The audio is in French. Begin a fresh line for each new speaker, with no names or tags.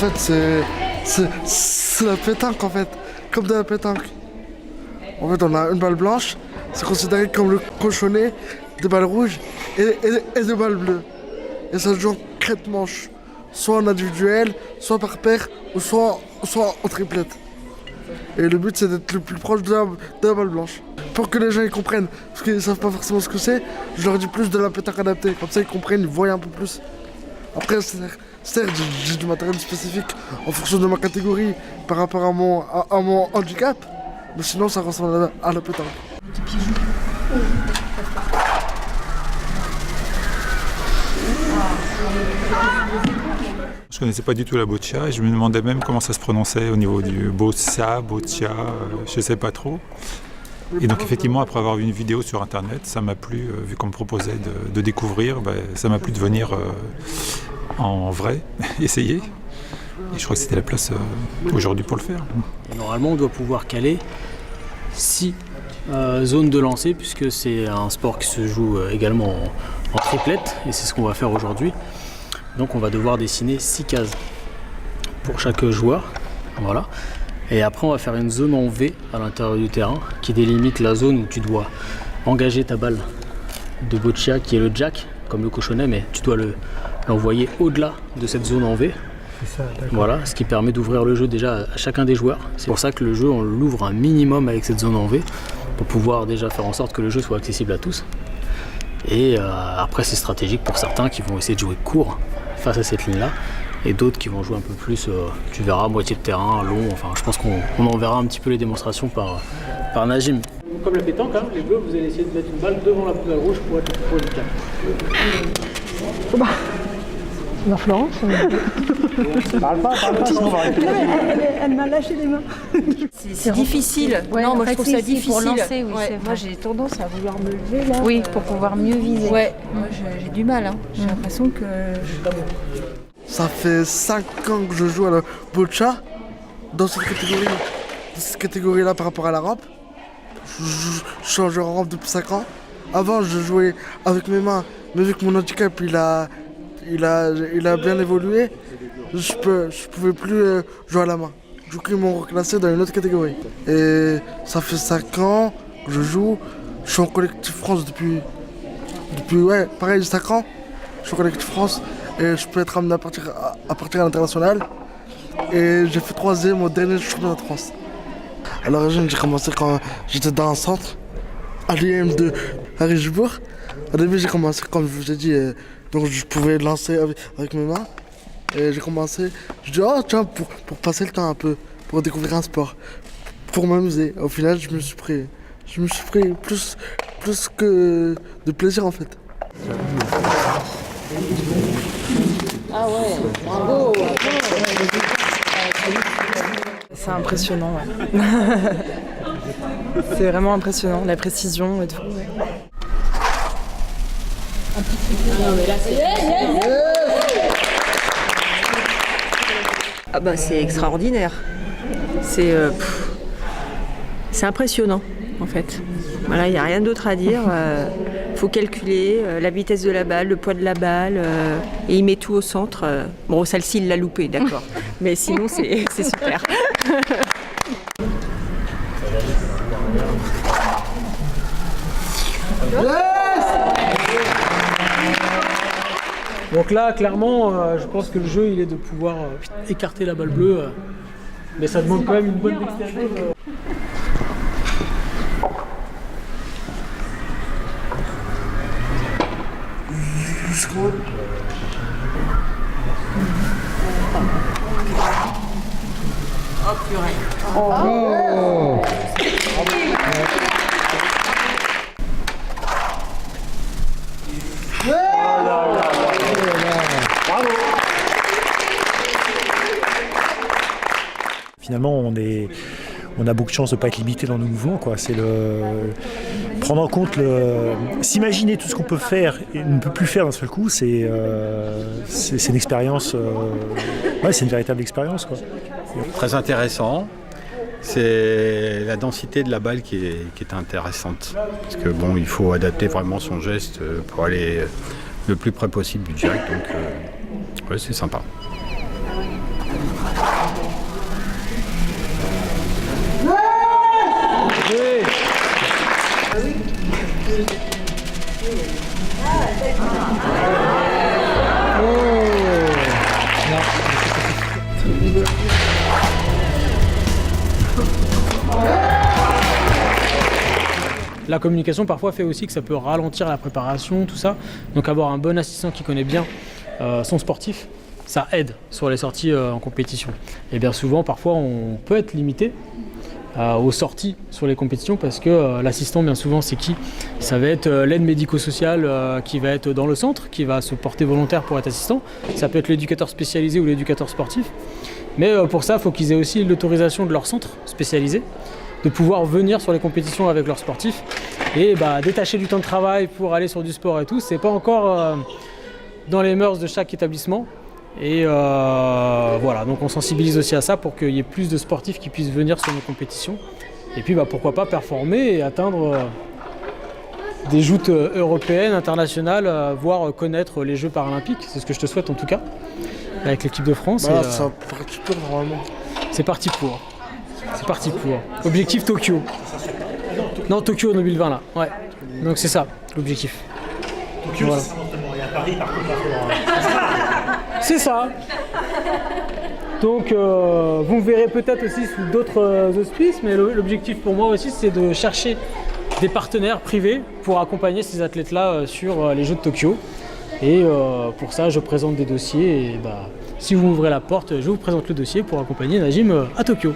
fait, c'est la pétanque, en fait. Comme de la pétanque. En fait, on a une balle blanche, c'est considéré comme le cochonnet des balles rouges et des balles bleues. Et ça se joue en 4 manches, soit en individuel, soit par paire, ou soit en triplette. Et le but, c'est d'être le plus proche de la balle blanche. Pour que les gens ils comprennent, parce qu'ils ne savent pas forcément ce que c'est, je leur dis plus de la pétanque adaptée. Comme ça, ils comprennent, ils voient un peu plus. Après, certes, j'ai du matériel spécifique en fonction de ma catégorie par rapport à mon handicap. Mais sinon, ça ressemble à la pétanque.
Je connaissais pas du tout la boccia et je me demandais même comment ça se prononçait au niveau du boccia, je sais pas trop. Et donc effectivement, après avoir vu une vidéo sur internet, ça m'a plu, vu qu'on me proposait de découvrir, ça m'a plu de venir en vrai, essayer. Et je crois que c'était la place aujourd'hui pour le faire.
Et normalement, on doit pouvoir caler 6 zones de lancer, puisque c'est un sport qui se joue également en triplette, et c'est ce qu'on va faire aujourd'hui. Donc on va devoir dessiner 6 cases pour chaque joueur. Voilà. Et après, on va faire une zone en V à l'intérieur du terrain qui délimite la zone où tu dois engager ta balle de boccia, qui est le jack, comme le cochonnet, mais tu dois l'envoyer au-delà de cette zone en V.
Ça,
voilà, ce qui permet d'ouvrir le jeu déjà à chacun des joueurs. C'est pour ça que le jeu, on l'ouvre un minimum avec cette zone en V, pour pouvoir déjà faire en sorte que le jeu soit accessible à tous. Et après, c'est stratégique pour certains qui vont essayer de jouer court face à cette ligne-là, et d'autres qui vont jouer un peu plus, tu verras, moitié de terrain, long. Enfin, je pense qu'on en verra un petit peu les démonstrations par Najim. Comme la pétanque, hein, les bleus, vous allez essayer de mettre une balle devant la balle rouge pour être le plus proche du cap.
Ma Florence.
Parle pas, sinon on va arrêter.
Elle m'a lâché les mains.
C'est difficile.
Ouais,
non, moi je
en fait,
trouve ça difficile.
Pour lancer, oui,
ouais.
moi j'ai tendance à vouloir me lever là.
Oui, pour pouvoir mieux viser.
Ouais,
moi j'ai du mal. Hein. J'ai l'impression que.
Ça fait 5 ans que je joue à la boccia dans cette catégorie-là par rapport à la rampe. Je suis en rampe depuis 5 ans. Avant, je jouais avec mes mains, mais vu que mon handicap il a bien évolué, je pouvais plus jouer à la main. Du coup, ils m'ont reclassé dans une autre catégorie. Et ça fait 5 ans que je joue. Je suis en collectif France depuis ouais, pareil, 5 ans. Je suis en collectif France et je peux être amené à partir à l'international. Et j'ai fait 3e au dernier championnat de France. À l'origine, j'ai commencé quand j'étais dans un centre, à l'IM de Richebourg. Au début, j'ai commencé, comme je vous ai dit, donc je pouvais lancer avec mes mains. Et j'ai commencé, je dis, oh tiens, pour passer le temps un peu, pour découvrir un sport, pour m'amuser. Au final, je me suis pris plus que de plaisir en fait.
Ah ouais, bravo.
C'est impressionnant, ouais. C'est vraiment impressionnant, la précision et tout.
Ah bah c'est extraordinaire. C'est impressionnant en fait. Voilà, il n'y a rien d'autre à dire. Faut calculer la vitesse de la balle, le poids de la balle, et il met tout au centre. Bon, celle-ci, il l'a loupé, d'accord. Mais sinon, c'est super.
Donc là, clairement, je pense que le jeu, il est de pouvoir écarter la balle bleue. Mais ça demande quand même une bonne dextérité.
Oh purée.
Oh. Finalement, on a beaucoup de chance de ne pas être limité dans nos mouvements, quoi. C'est prendre en compte s'imaginer tout ce qu'on peut faire et ne peut plus faire d'un seul coup. C'est une expérience. Ouais, c'est une véritable expérience, quoi.
Très intéressant. C'est la densité de la balle qui est intéressante. Parce que bon, il faut adapter vraiment son geste pour aller le plus près possible du jack. Donc, ouais, c'est sympa.
la communication parfois fait aussi que ça peut ralentir la préparation, tout ça. Donc avoir un bon assistant qui connaît bien son sportif, ça aide sur les sorties en compétition. Et bien souvent, parfois, on peut être limité aux sorties sur les compétitions parce que l'assistant, bien souvent, c'est qui? Ça va être l'aide médico-sociale qui va être dans le centre, qui va se porter volontaire pour être assistant. Ça peut être l'éducateur spécialisé ou l'éducateur sportif. Mais pour ça, il faut qu'ils aient aussi l'autorisation de leur centre spécialisé, de pouvoir venir sur les compétitions avec leurs sportifs. Et détacher du temps de travail pour aller sur du sport et tout, c'est pas encore dans les mœurs de chaque établissement. Et voilà, donc on sensibilise aussi à ça pour qu'il y ait plus de sportifs qui puissent venir sur nos compétitions. Et puis pourquoi pas performer et atteindre des joutes européennes, internationales, voire connaître les Jeux paralympiques. C'est ce que je te souhaite en tout cas, avec l'équipe de France.
Bah, c'est parti pour normalement.
C'est parti pour. C'est parti pour. Objectif Tokyo. Non, Tokyo en 2020 là. Ouais. Donc c'est ça, l'objectif.
Tokyo,
Voilà.
c'est notamment. Et à Paris, par contre,
C'est ça. Donc vous me verrez peut-être aussi sous d'autres auspices, mais l'objectif pour moi aussi c'est de chercher des partenaires privés pour accompagner ces athlètes-là sur les Jeux de Tokyo. Et pour ça je présente des dossiers et si vous m'ouvrez la porte, je vous présente le dossier pour accompagner Najim à Tokyo.